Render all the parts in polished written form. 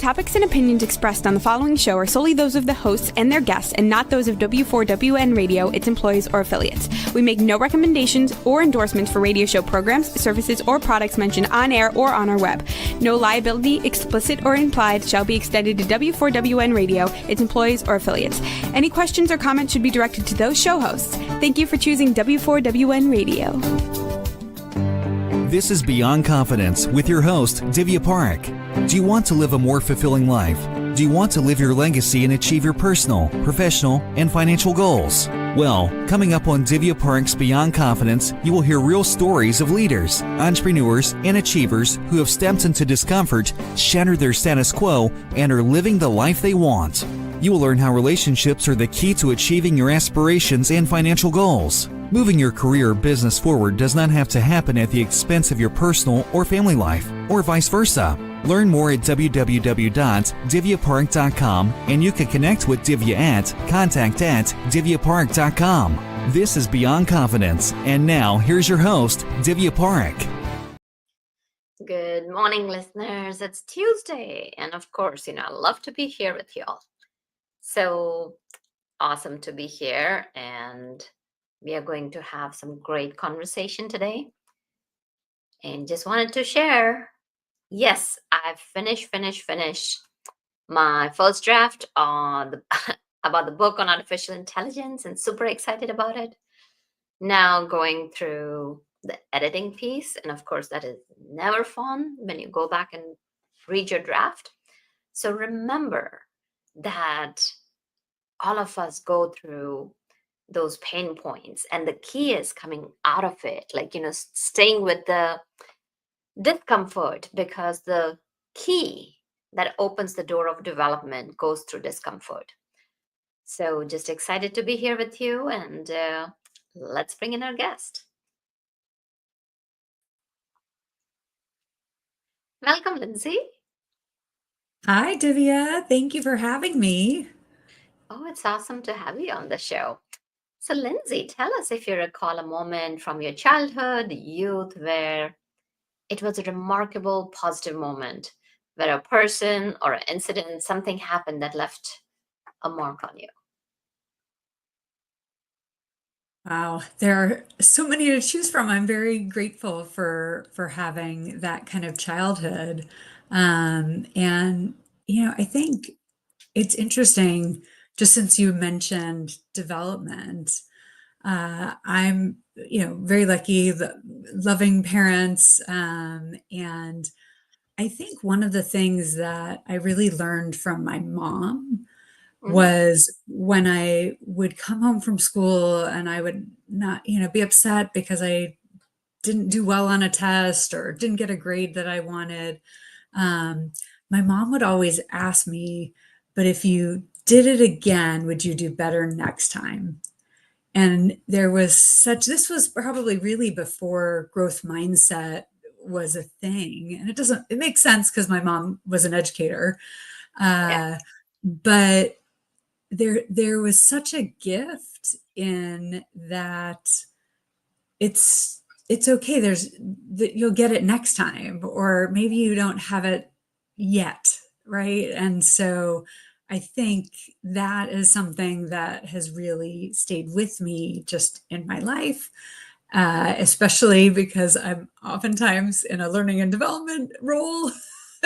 topics and opinions expressed on the following show are solely those of the hosts and their guests and not those of W4WN Radio, its employees, or affiliates. We make no recommendations or endorsements for radio show programs, services, or products mentioned on air or on our web. No liability, explicit or implied, shall be extended to W4WN Radio, its employees, or affiliates. Any questions or comments should be directed to those show hosts. Thank you for choosing W4WN Radio. This is Beyond Confidence with your host, Divya Parekh. Do you want to live a more fulfilling life? Do you want to live your legacy and achieve your personal, professional, and financial goals? Well, coming up on Divya Parekh's Beyond Confidence, you will hear real stories of leaders, entrepreneurs, and achievers who have stepped into discomfort, shattered their status quo, and are living the life they want. You will learn how relationships are the key to achieving your aspirations and financial goals. Moving your career or business forward does not have to happen at the expense of your personal or family life, or vice versa. Learn more at www.divyaparekh.com, and you can connect with Divya at contact@divyaparekh.com. This is Beyond Confidence, and now here's your host, Divya Parekh. Good morning, listeners. It's Tuesday, and of course, I love to be here with y'all. So awesome to be here, and we are going to have some great conversation today. And just wanted to share, yes, I've finished my first draft on about the book on artificial intelligence, and super excited about it. Now going through the editing piece, and of course that is never fun when you go back and read your draft. So remember that all of us go through those pain points, and the key is coming out of it, staying with the discomfort, because the key that opens the door of development goes through discomfort. So just excited to be here with you, and let's bring in our guest. Welcome, Lindsay. Hi, Divya. Thank you for having me. Oh, it's awesome to have you on the show. So, Lindsay, tell us if you recall a moment from your childhood, youth, where it was a remarkable, positive moment, where a person or an incident, something happened that left a mark on you. Wow, there are so many to choose from. I'm very grateful for having that kind of childhood. And I think it's interesting, just since you mentioned development. I'm, very lucky, loving parents. And I think one of the things that I really learned from my mom was when I would come home from school and I would not, be upset because I didn't do well on a test or didn't get a grade that I wanted. My mom would always ask me, but if you did it again, would you do better next time? And this was probably really before growth mindset was a thing. And it makes sense because my mom was an educator. But there was such a gift in that it's okay. You'll get it next time, or maybe you don't have it yet. Right. And so I think that is something that has really stayed with me just in my life, especially because I'm oftentimes in a learning and development role.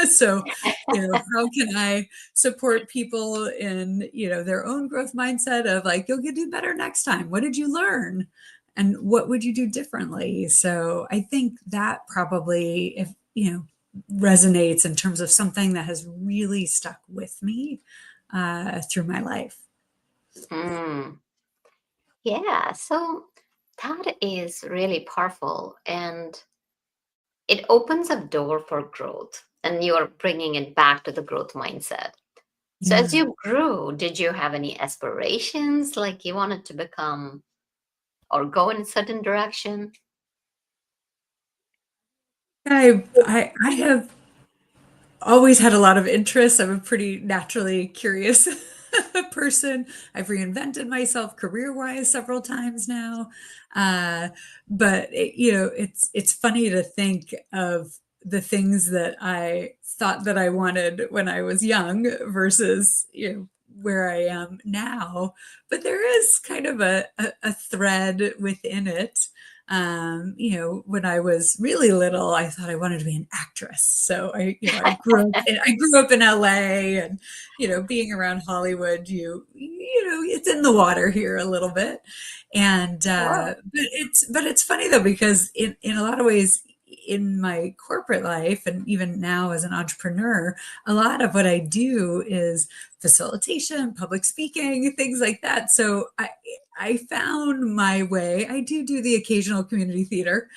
So, how can I support people in, their own growth mindset of you'll do better next time. What did you learn? And what would you do differently? So I think that probably, resonates in terms of something that has really stuck with me through my life. Yeah, so that is really powerful, and it opens a door for growth, and you're bringing it back to the growth mindset. So as you grew, did you have any aspirations, like you wanted to become or go in a certain direction? I have always had a lot of interest. I'm a pretty naturally curious person. I've reinvented myself career-wise several times now. But it's funny to think of the things that I thought that I wanted when I was young versus, where I am now. But there is kind of a thread within it. When I was really little, I thought I wanted to be an actress. So I grew up in LA, and, being around Hollywood, it's in the water here a little bit. And, Sure. but it's funny though, because in a lot of ways, in my corporate life and even now as an entrepreneur, a lot of what I do is facilitation, public speaking, things like that. So I found my way. I do the occasional community theater,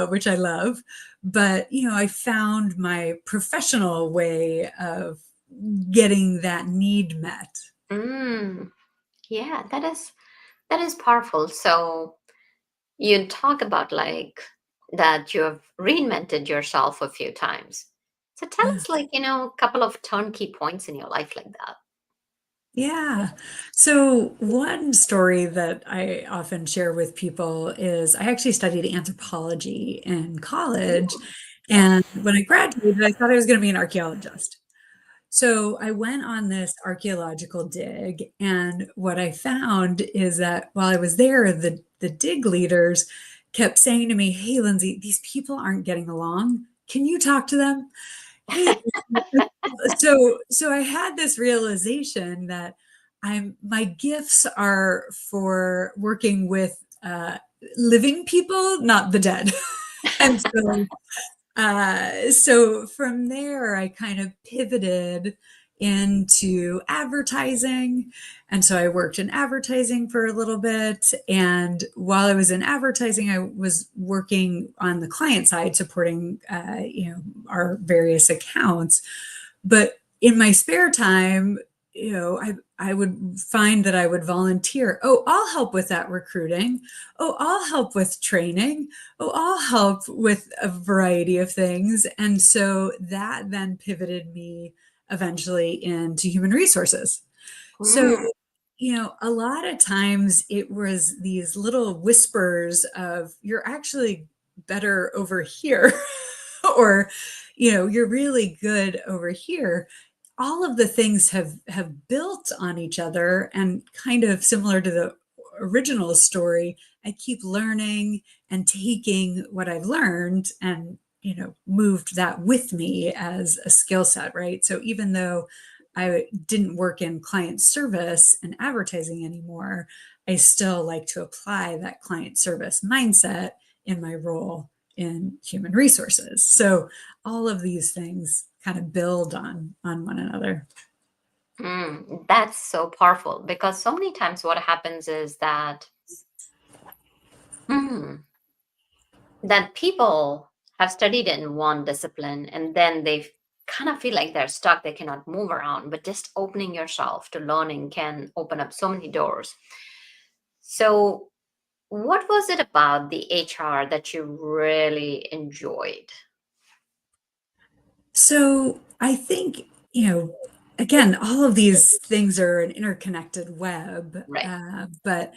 which I love, but I found my professional way of getting that need met. Mm, yeah, that is powerful. So you talk about like that you have reinvented yourself a few times. So tell Yeah. us like, a couple of turnkey points in your life like that. Yeah. So one story that I often share with people is I actually studied anthropology in college. Ooh, And when I graduated, I thought I was going to be an archaeologist. So I went on this archaeological dig, and what I found is that while I was there, the dig leaders kept saying to me, "Hey, Lindsay, these people aren't getting along. Can you talk to them?" Hey, so I had this realization that my gifts are for working with living people, not the dead. And so from there, I kind of pivoted into advertising. And so I worked in advertising for a little bit. And while I was in advertising, I was working on the client side, supporting, our various accounts. But in my spare time, I would find that I would volunteer. Oh, I'll help with that recruiting. Oh, I'll help with training. Oh, I'll help with a variety of things. And so that then pivoted me eventually into human resources. So, Mm, a lot of times it was these little whispers of, you're actually better over here, or, you're really good over here. All of the things have built on each other, and kind of similar to the original story, I keep learning and taking what I've learned and, moved that with me as a skill set, right? So even though I didn't work in client service and advertising anymore, I still like to apply that client service mindset in my role in human resources. So all of these things kind of build on one another. that's so powerful because so many times what happens is mm, that people have studied in one discipline and then they kind of feel like they're stuck, they cannot move around, but just opening yourself to learning can open up so many doors. So, what was it about the HR that you really enjoyed? So I think, again, all of these things are an interconnected web. Right. But,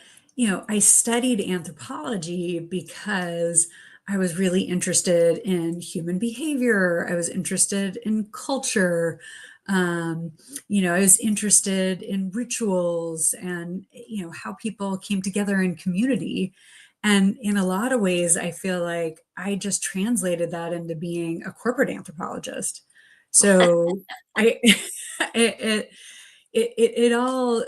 I studied anthropology because I was really interested in human behavior. I was interested in culture. I was interested in rituals and, how people came together in community. And in a lot of ways, I feel like I just translated that into being a corporate anthropologist. So I, it, it all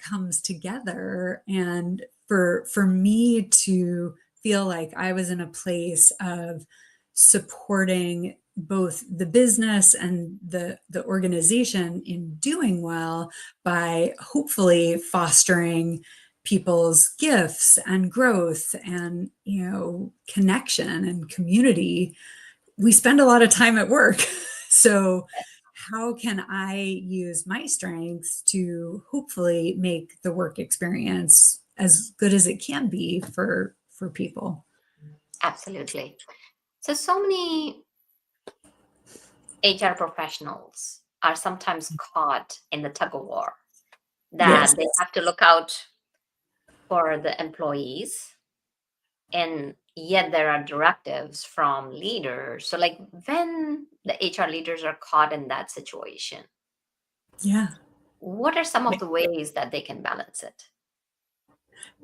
comes together. And for me to feel like I was in a place of supporting both the business and the organization in doing well by hopefully fostering people's gifts and growth and connection and community. We spend a lot of time at work. So how can I use my strengths to hopefully make the work experience as good as it can be for people? Absolutely. So many HR professionals are sometimes caught in the tug of war that Yes. they have to look out for the employees and yet there are directives from leaders. So like when the HR leaders are caught in that situation, Yeah. what are some of the ways that they can balance it?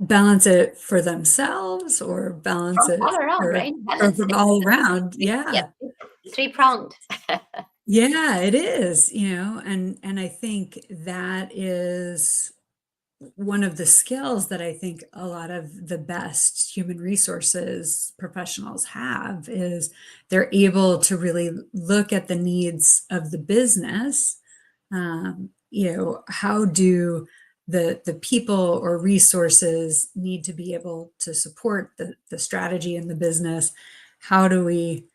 Balance it for themselves or balance From it all around, for right? or Balance from it. all around. Yeah, Yeah. three-pronged. Yeah, it is, and I think that is one of the skills that I think a lot of the best human resources professionals have is they're able to really look at the needs of the business. How do the people or resources need to be able to support the strategy in the business? How do we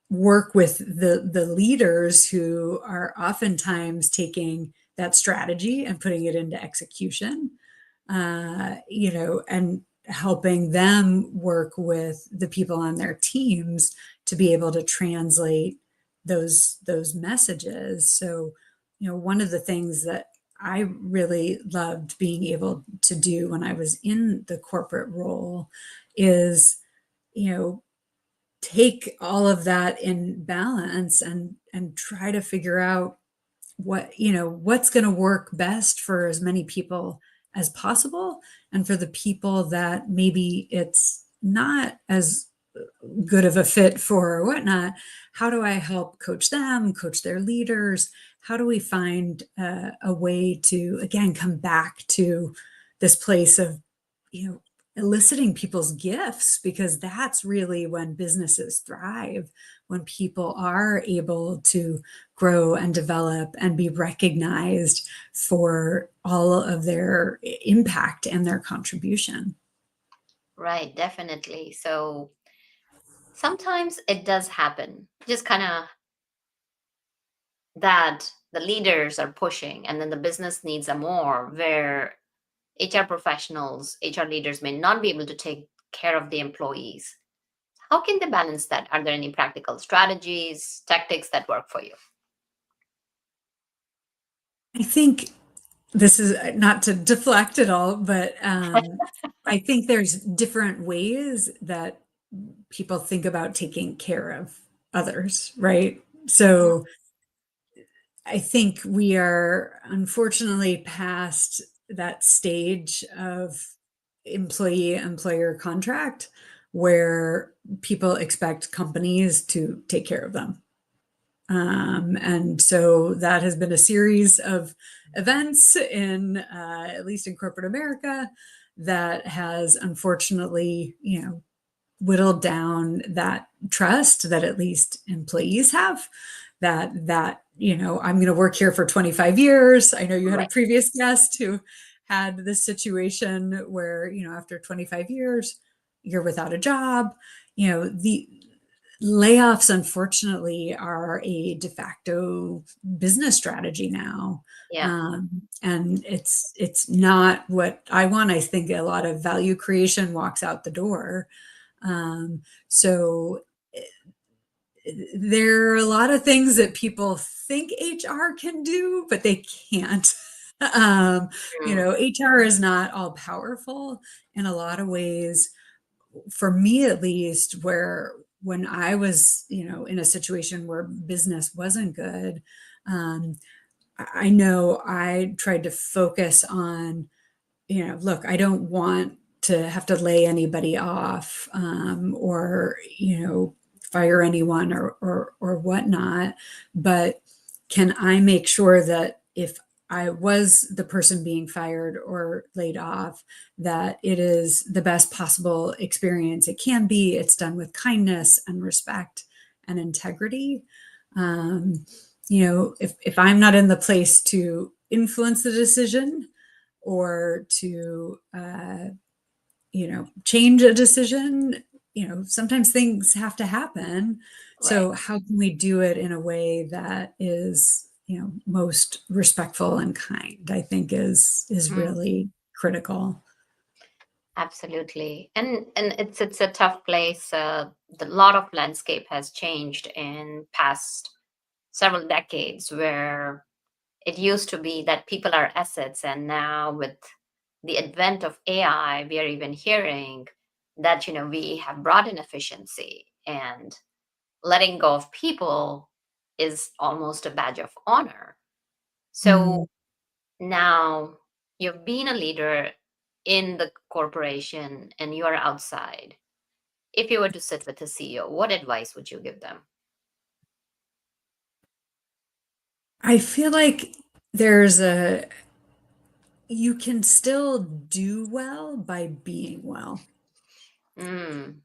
work with the leaders who are oftentimes taking that strategy and putting it into execution, and helping them work with the people on their teams to be able to translate those messages. So, one of the things that I really loved being able to do when I was in the corporate role is, you know, take all of that in balance and try to figure out what's going to work best for as many people as possible, and for the people that maybe it's not as good of a fit for or whatnot, how do I help coach them, coach their leaders? How do we find a way to, again, come back to this place of, eliciting people's gifts? Because that's really when businesses thrive, when people are able to grow and develop and be recognized for all of their impact and their contribution. Right, definitely. So sometimes it does happen, just kind of that the leaders are pushing and then the business needs a more where HR professionals, HR leaders may not be able to take care of the employees. How can they balance that? Are there any practical strategies, tactics that work for you? I think this is not to deflect at all, but I think there's different ways that people think about taking care of others, right? Mhm. So I think we are unfortunately past that stage of employee employer contract where people expect companies to take care of them. And so that has been a series of events at least in corporate America, that has unfortunately, whittled down that trust that at least employees have, that I'm going to work here for 25 years. I know you had a Right. previous guest who had this situation where, after 25 years, you're without a job. The layoffs, unfortunately, are a de facto business strategy now. Yeah. And it's not what I want. I think a lot of value creation walks out the door. So there are a lot of things that people think HR can do, but they can't. Mm. HR is not all powerful in a lot of ways. For me, at least, where when I was, in a situation where business wasn't good, I know I tried to focus on, look, I don't want to have to lay anybody off, or fire anyone or whatnot, but can I make sure that if I was the person being fired or laid off, that it is the best possible experience it can be. It's done with kindness and respect and integrity. If I'm not in the place to influence the decision or to change a decision, sometimes things have to happen. Right. So how can we do it in a way that is, most respectful and kind, I think is Mm. really critical. Absolutely. And it's a tough place. The lot of landscape has changed in past several decades where it used to be that people are assets, and now with the advent of AI, we are even hearing that, we have brought in efficiency, and letting go of people is almost a badge of honor. So Mm. now you've been a leader in the corporation and you are outside. If you were to sit with a CEO, what advice would you give them? I feel like you can still do well by being well. Mm,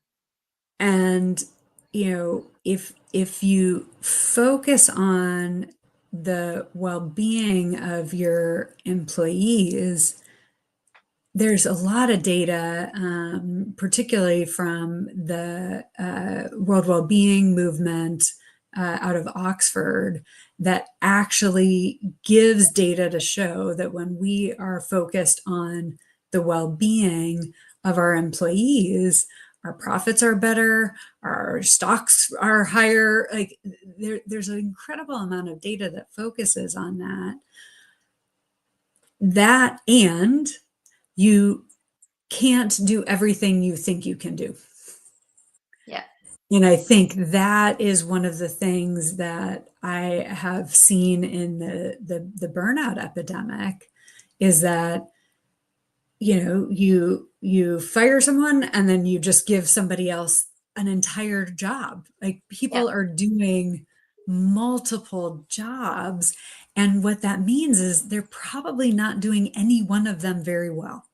And, if you focus on the well-being of your employees, there's a lot of data, particularly from the World Wellbeing Movement out of Oxford, that actually gives data to show that when we are focused on the well-being of our employees, our profits are better, our stocks are higher. Like there's an incredible amount of data that focuses on that. And you can't do everything you think you can do. yeah. And I think that is one of the things that I have seen in the burnout epidemic, is that, you fire someone and then you just give somebody else an entire job. Like Yeah. people are doing multiple jobs. And what that means is they're probably not doing any one of them very well.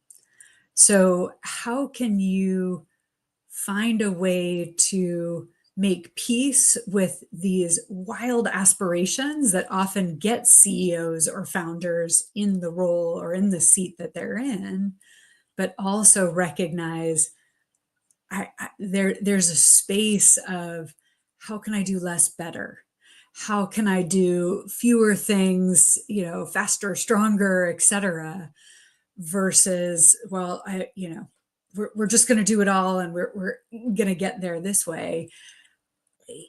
So how can you find a way to make peace with these wild aspirations that often get CEOs or founders in the role or in the seat that they're in, but also recognize there's a space of, how can I do less better? How can I do fewer things, faster, stronger, et cetera, versus, well, we're just going to do it all and we're going to get there this way.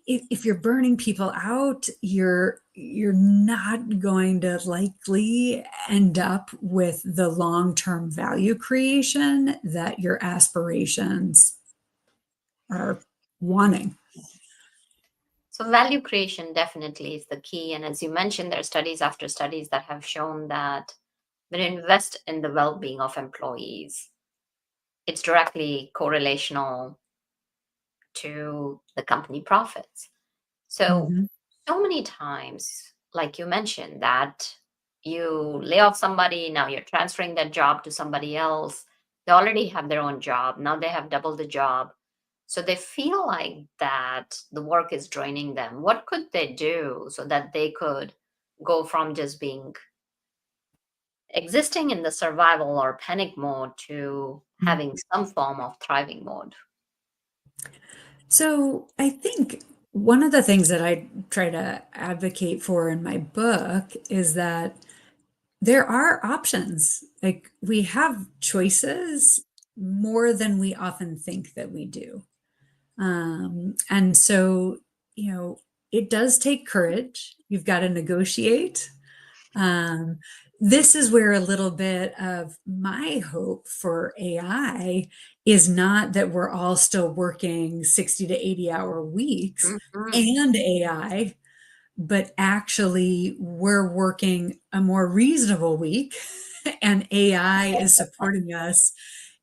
If you're burning people out, you're not going to likely end up with the long-term value creation that your aspirations are wanting. So value creation definitely is the key. And as you mentioned, there are studies after studies that have shown that when you invest in the well-being of employees, it's directly correlational to the company profits. So, Mhm. so many times, like you mentioned, that you lay off somebody, now you're transferring that job to somebody else. They already have their own job. Now they have double the job. So they feel like that the work is draining them. What could they do so that they could go from just being existing in the survival or panic mode to having some form of thriving mode? So I think one of the things that I try to advocate for in my book is that there are options. Like we have choices more than we often think that we do. And so, it does take courage. You've got to negotiate. Um, this is where a little bit of my hope for AI is not that we're all still working 60 to 80-hour weeks Mhm. and AI, but actually we're working a more reasonable week and AI is supporting us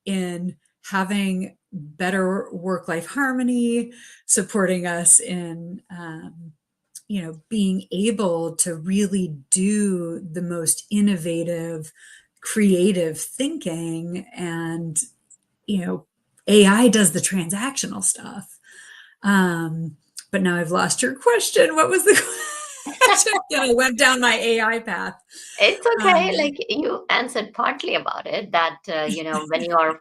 in having better work-life harmony, supporting us in being able to really do the most innovative, creative thinking. And, you know, AI does the transactional stuff. But now I've lost your question. What was the question? I went down my AI path. It's okay. Um, Like you answered partly about it, that, when you're oh,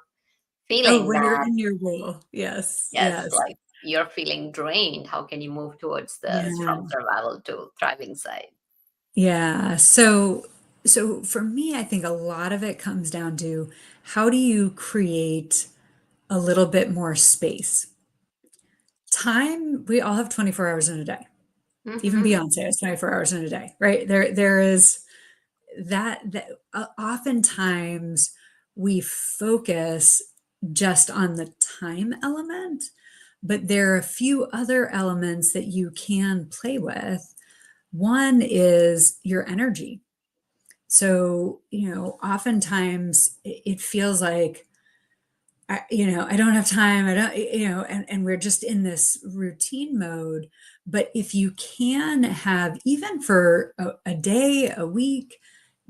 feeling when you're that, in your role. Yes, yes, yes. like you're feeling drained, how can you move towards the Yeah. from survival to thriving side? Yeah. So for me, I think a lot of it comes down to, how do you create a little bit more space? Time, we all have 24 hours in a day. Even Hmm. Beyonce has 24 hours in a day, right? There is that oftentimes we focus just on the time element, but there are a few other elements that you can play with. One is your energy. So, oftentimes it feels like, I don't have time. I don't, and we're just in this routine mode. But if you can have, even for a day, a week,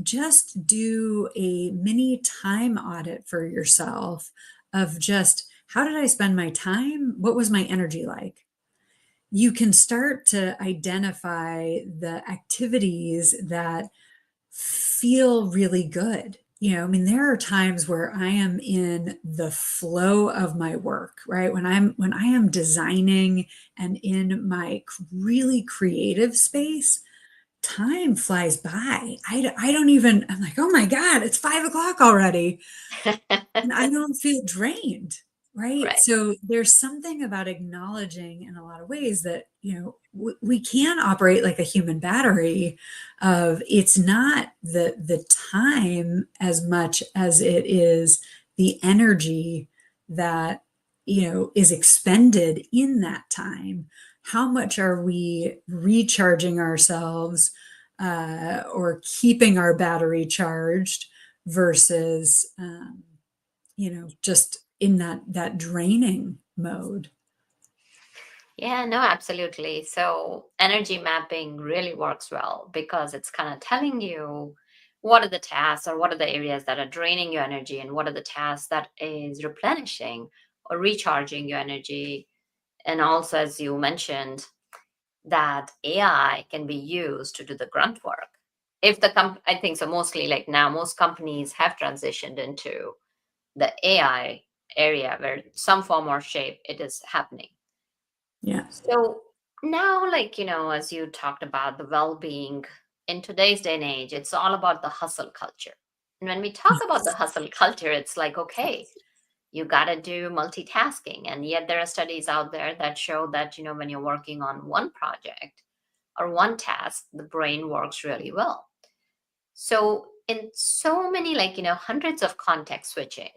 just do a mini time audit for yourself of just, how did I spend my time? What was my energy like? You can start to identify the activities that feel really good. I mean, there are times where I am in the flow of my work, right? When I am designing and in my really creative space, time flies by. I don't even, I'm like, oh my God, it's 5 o'clock already. And I don't feel drained, right? Right. So there's something about acknowledging in a lot of ways that, we can operate like a human battery of, it's not the time as much as it is the energy that, is expended in that time. How much are we recharging ourselves, or keeping our battery charged versus, just in that draining mode. Yeah, no, absolutely. So energy mapping really works well because it's kind of telling you what are the tasks or what are the areas that are draining your energy and what are the tasks that is replenishing or recharging your energy. And also, as you mentioned, that AI can be used to do the grunt work. If I think so, mostly like now, most companies have transitioned into the AI area where some form or shape it is happening. Yeah. So now, like, as you talked about the well being in today's day and age, it's all about the hustle culture. And when we talk about the hustle culture, it's like, okay, you got to do multitasking. And yet there are studies out there that show that, when you're working on one project or one task, the brain works really well. So, in so many, like, hundreds of context switching,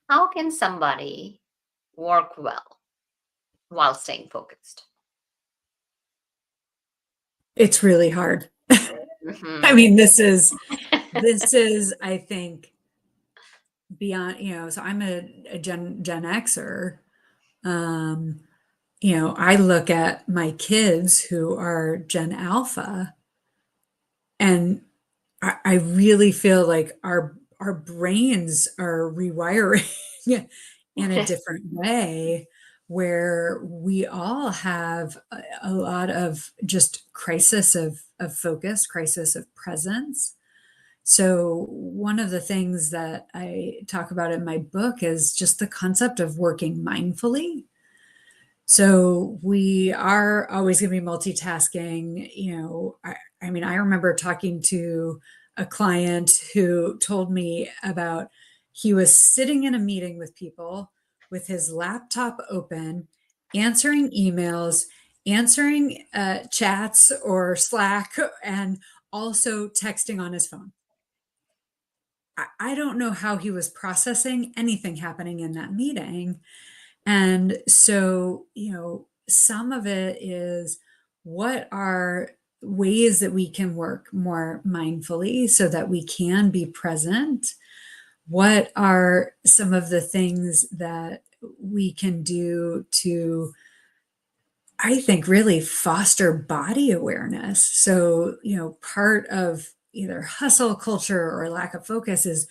how can somebody work well while staying focused? It's really hard. I Hmm. mean, this is, I think, beyond, so I'm a Gen Xer. Um, I look at my kids who are Gen Alpha, and I really feel like our brains are rewiring in a different way, where we all have a lot of just crisis of focus, crisis of presence. So one of the things that I talk about in my book is just the concept of working mindfully. So we are always going to be multitasking. I mean, I remember talking to a client who told me about, he was sitting in a meeting with people with his laptop open, answering emails, answering chats or Slack, and also texting on his phone. I don't know how he was processing anything happening in that meeting. And so, some of it is, what are ways that we can work more mindfully so that we can be present? What are some of the things that we can do to, I think, really foster body awareness? So, part of either hustle culture or lack of focus is,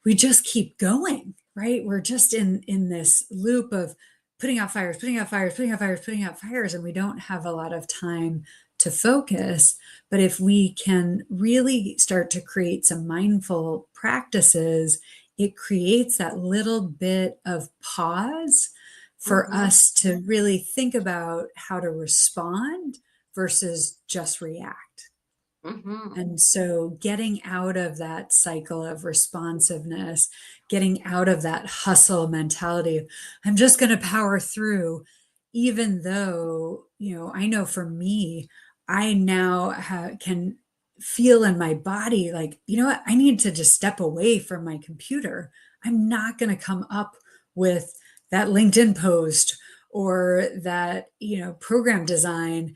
we just keep going, right? We're just in this loop of putting out fires, putting out fires, putting out fires, putting out fires, and we don't have a lot of time to focus. But if we can really start to create some mindful practices, it creates that little bit of pause for Hmm. us to really think about how to respond versus just react. Hmm. And so getting out of that cycle of responsiveness, getting out of that hustle mentality, of, I'm just going to power through, even though, I know for me, I now can feel in my body like, you know what, I need to just step away from my computer. I'm not going to come up with that LinkedIn post or that, program design,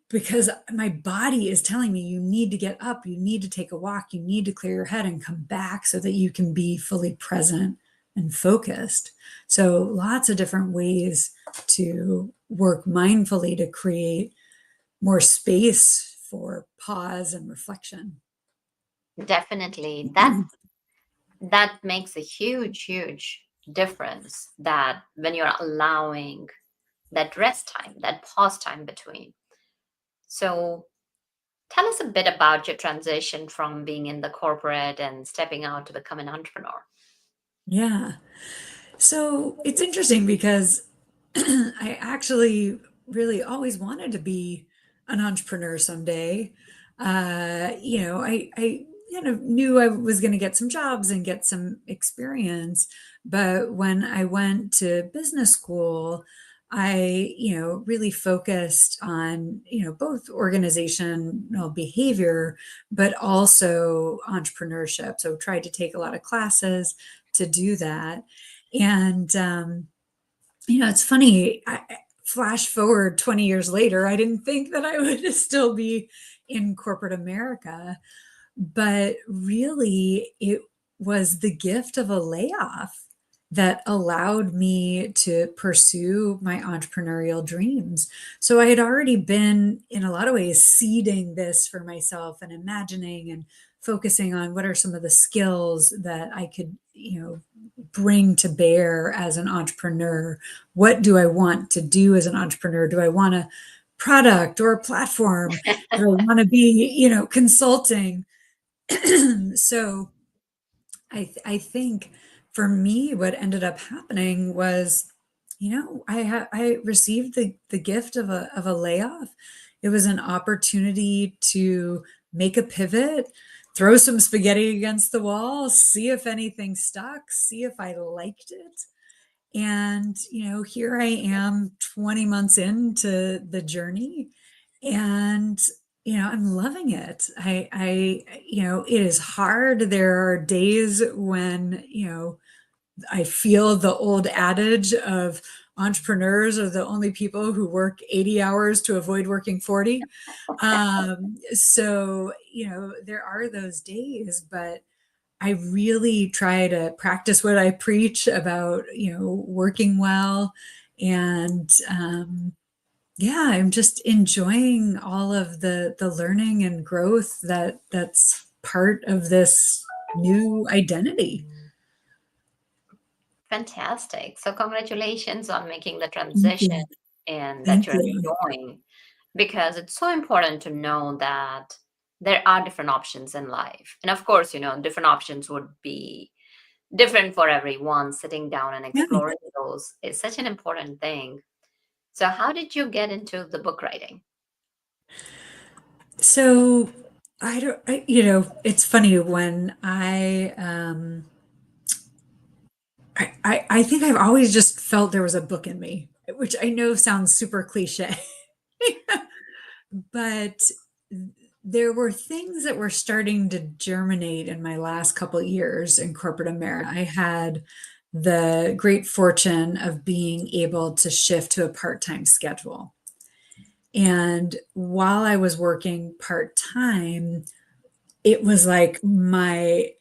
because my body is telling me you need to get up, you need to take a walk, you need to clear your head and come back so that you can be fully present and focused. So lots of different ways to work mindfully to create more space for pause and reflection. Definitely. That makes a huge difference, that when you're allowing that rest time, that pause time between. So tell us a bit about your transition from being in the corporate and stepping out to become an entrepreneur. Yeah. So it's interesting because I actually really always wanted to be an entrepreneur someday. I kind of knew I was going to get some jobs and get some experience. But when I went to business school, I, really focused on, both organizational behavior, but also entrepreneurship. So tried to take a lot of classes to do that. And, it's funny, flash forward 20 years later, I didn't think that I would still be in corporate America, but really it was the gift of a layoff that allowed me to pursue my entrepreneurial dreams. So I had already been, in a lot of ways, seeding this for myself and imagining and focusing on what are some of the skills that I could, bring to bear as an entrepreneur. What do I want to do as an entrepreneur? Do I want a product or a platform? Do I want to be, consulting? So I think for me, what ended up happening was, I received the gift of a layoff. It was an opportunity to make a pivot, throw some spaghetti against the wall, see if anything stuck, see if I liked it. And, here I am 20 months into the journey, and, I'm loving it. It is hard. There are days when, I feel the old adage of entrepreneurs are the only people who work 80 hours to avoid working 40. So, there are those days, but I really try to practice what I preach about, working well. And yeah, I'm just enjoying all of the learning and growth that's part of this new identity. Fantastic. So congratulations on making the Thank transition you. and that Thank you're you. enjoying, because it's so important to know that there are different options in life. And of course, different options would be different for everyone. Sitting down and Yeah. exploring those is such an important thing. So how did you get into the book writing? So it's funny when I think I've always just felt there was a book in me, which I know sounds super cliche, but there were things that were starting to germinate in my last couple of years in corporate America. I had the great fortune of being able to shift to a part-time schedule. And while I was working part-time, it was like my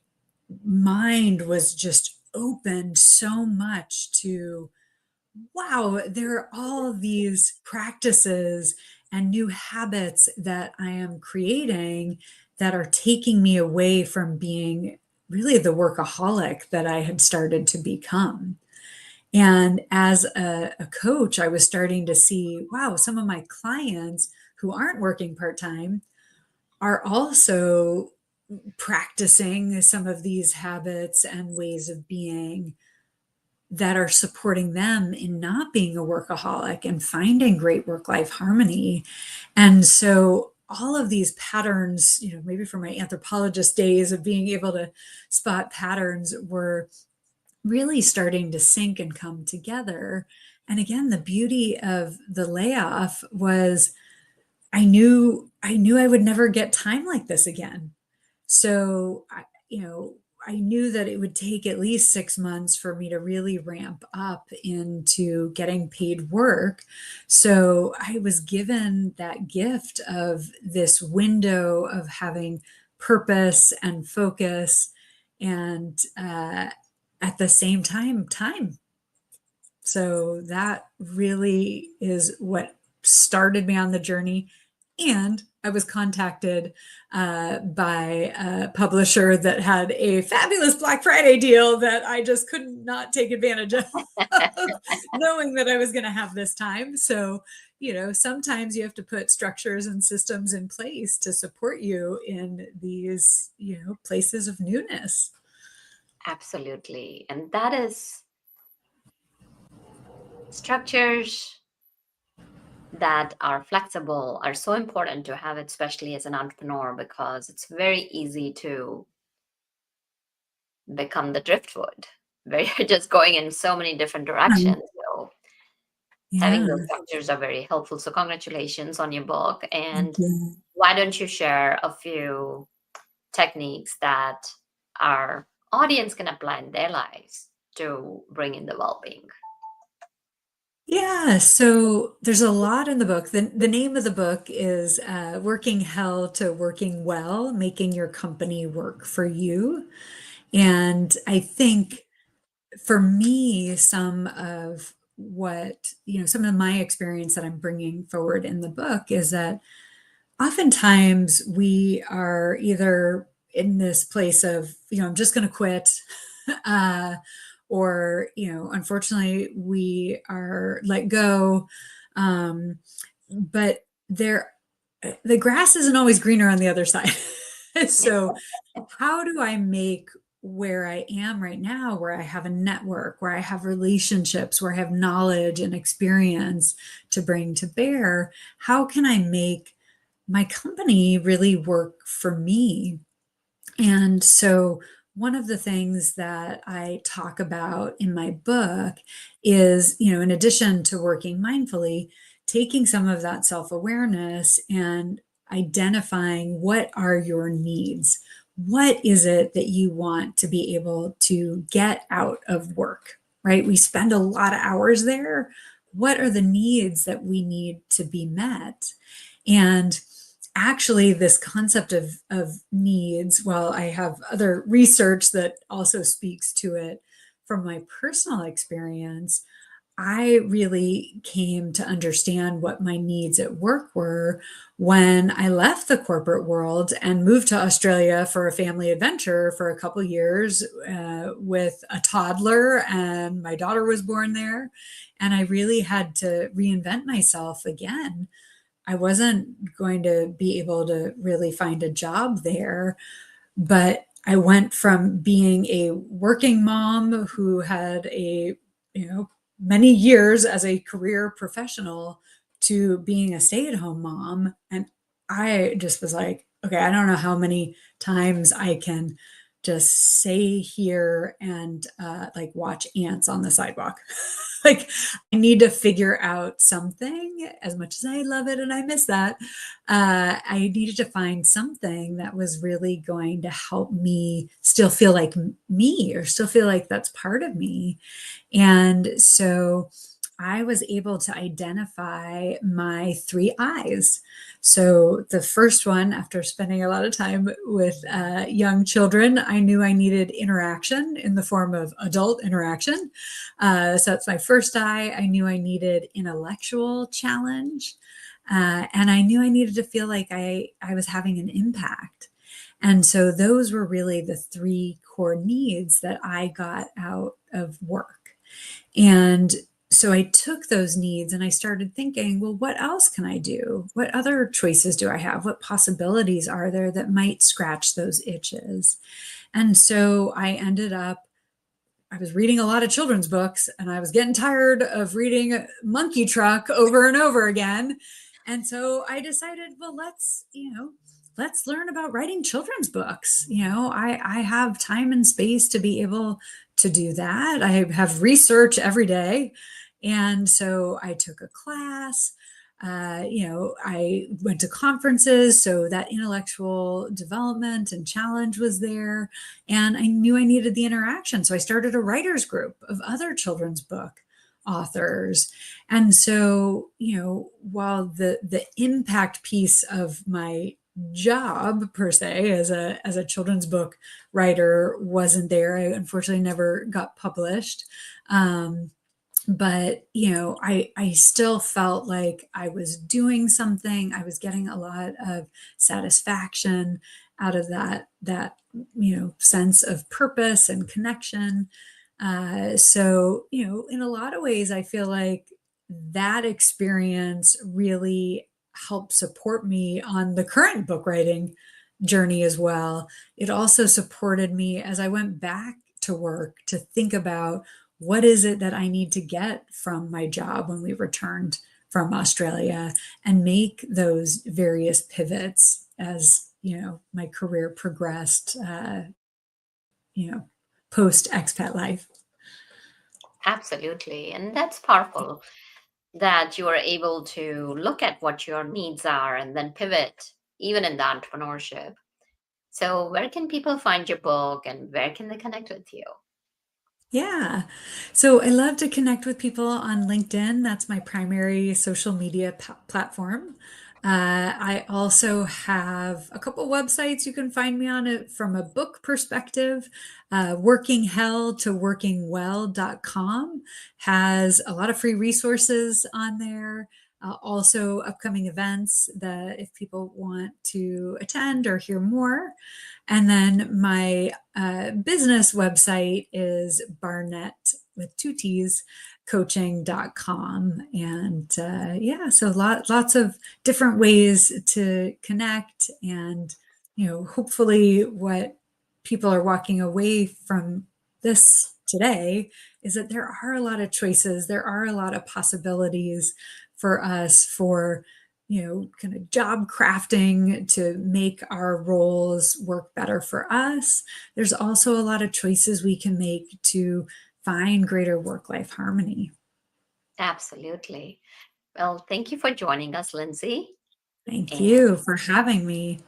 mind was just opened so much to, wow, there are all these practices and new habits that I am creating that are taking me away from being really the workaholic that I had started to become. And as a coach, I was starting to see, wow, some of my clients who aren't working part time are also practicing some of these habits and ways of being that are supporting them in not being a workaholic and finding great work life harmony. And so all of these patterns, maybe from my anthropologist days of being able to spot patterns, were really starting to sync and come together. And again, the beauty of the layoff was I knew I would never get time like this again. So, I knew that it would take at least 6 months for me to really ramp up into getting paid work. So I was given that gift of this window of having purpose and focus, and at the same time. So that really is what started me on the journey. And I was contacted by a publisher that had a fabulous Black Friday deal that I just couldn't not take advantage of, knowing that I was going to have this time. So, sometimes you have to put structures and systems in place to support you in these, places of newness. Absolutely. And that is structures that are flexible are so important to have, especially as an entrepreneur, because it's very easy to become the driftwood where you're just going in so many different directions. So having Yeah. those structures are very helpful. So congratulations on your book. And Yeah. why don't you share a few techniques that our audience can apply in their lives to bring in the well-being? Yeah, so there's a lot in the book. The name of the book is Working Hell to Working Well, Making Your Company Work for You. And I think for me, some of my experience that I'm bringing forward in the book is that oftentimes we are either in this place of, I'm just going to quit, or, unfortunately, we are let go. But the grass isn't always greener on the other side. So, how do I make where I am right now, where I have a network, where I have relationships, where I have knowledge and experience to bring to bear? How can I make my company really work for me? And so, one of the things that I talk about in my book is, in addition to working mindfully, taking some of that self awareness and identifying what are your needs. What is it that you want to be able to get out of work, right? We spend a lot of hours there. What are the needs that we need to be met? And actually, this concept of needs, while I have other research that also speaks to it from my personal experience, I really came to understand what my needs at work were when I left the corporate world and moved to Australia for a family adventure for a couple years with a toddler, and my daughter was born there. And I really had to reinvent myself again. I wasn't going to be able to really find a job there, but I went from being a working mom who had many years as a career professional to being a stay-at-home mom. And I just was like, okay, I don't know how many times I can just stay here and like watch ants on the sidewalk. Like, I need to figure out something. As much as I love it and I miss that, I needed to find something that was really going to help me still feel like me, or still feel like that's part of me. And so I was able to identify my 3 I's. So the first one, after spending a lot of time with young children, I knew I needed interaction in the form of adult interaction. So that's my first I. I knew I needed intellectual challenge. And I knew I needed to feel like I was having an impact. And so those were really the 3 core needs that I got out of work. And so I took those needs and I started thinking, well, what else can I do? What other choices do I have? What possibilities are there that might scratch those itches? And so I was reading a lot of children's books, and I was getting tired of reading Monkey Truck over and over again. And so I decided, well, let's learn about writing children's books. I have time and space to be able to do that. I have research every day. And so I took a class. I went to conferences, so that intellectual development and challenge was there. And I knew I needed the interaction. So I started a writers group of other children's book authors. And so, while the impact piece of my job per se as a children's book writer wasn't there, I unfortunately never got published. But I still felt like I was doing something. I was getting a lot of satisfaction out of that sense of purpose and connection. So in a lot of ways, I feel like that experience really helped support me on the current book writing journey as well. It also supported me as I went back to work to think about, what is it that I need to get from my job when we returned from Australia, and make those various pivots as, my career progressed, post expat life. Absolutely. And that's powerful that you are able to look at what your needs are and then pivot, even in the entrepreneurship. So where can people find your book, and where can they connect with you? Yeah. So I love to connect with people on LinkedIn. That's my primary social media platform. I also have a couple websites you can find me on it from a book perspective. Working Hell to workingwell.com has a lot of free resources on there. Also upcoming events that if people want to attend or hear more. And then my business website is Barnett with 2 T's coaching.com. And so lots of different ways to connect. And, hopefully what people are walking away from this today is that there are a lot of choices. There are a lot of possibilities for us for kind of job crafting to make our roles work better for us. There's also a lot of choices we can make to find greater work-life harmony. Absolutely. Well, thank you for joining us, Lindsay. Thank you for having me.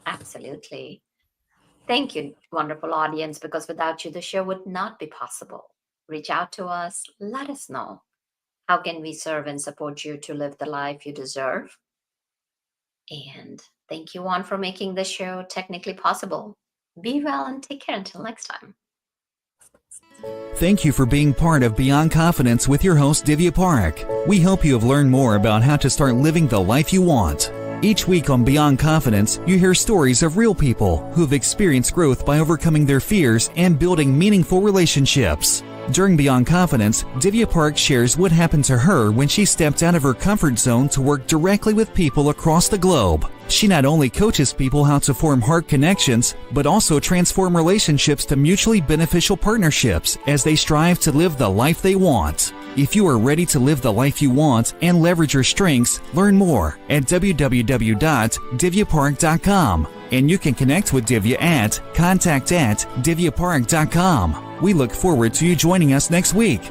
Absolutely. Thank you, wonderful audience, because without you, the show would not be possible. Reach out to us. Let us know. How can we serve and support you to live the life you deserve? And thank you, Juan, for making this show technically possible. Be well and take care until next time. Thank you for being part of Beyond Confidence with your host, Divya Parekh. We hope you have learned more about how to start living the life you want. Each week on Beyond Confidence, you hear stories of real people who've experienced growth by overcoming their fears and building meaningful relationships. During Beyond Confidence, Divya Parekh shares what happened to her when she stepped out of her comfort zone to work directly with people across the globe. She not only coaches people how to form heart connections, but also transform relationships to mutually beneficial partnerships as they strive to live the life they want. If you are ready to live the life you want and leverage your strengths, learn more at www.divyaparekh.com. And you can connect with Divya at contact@divyaparekh.com. We look forward to you joining us next week.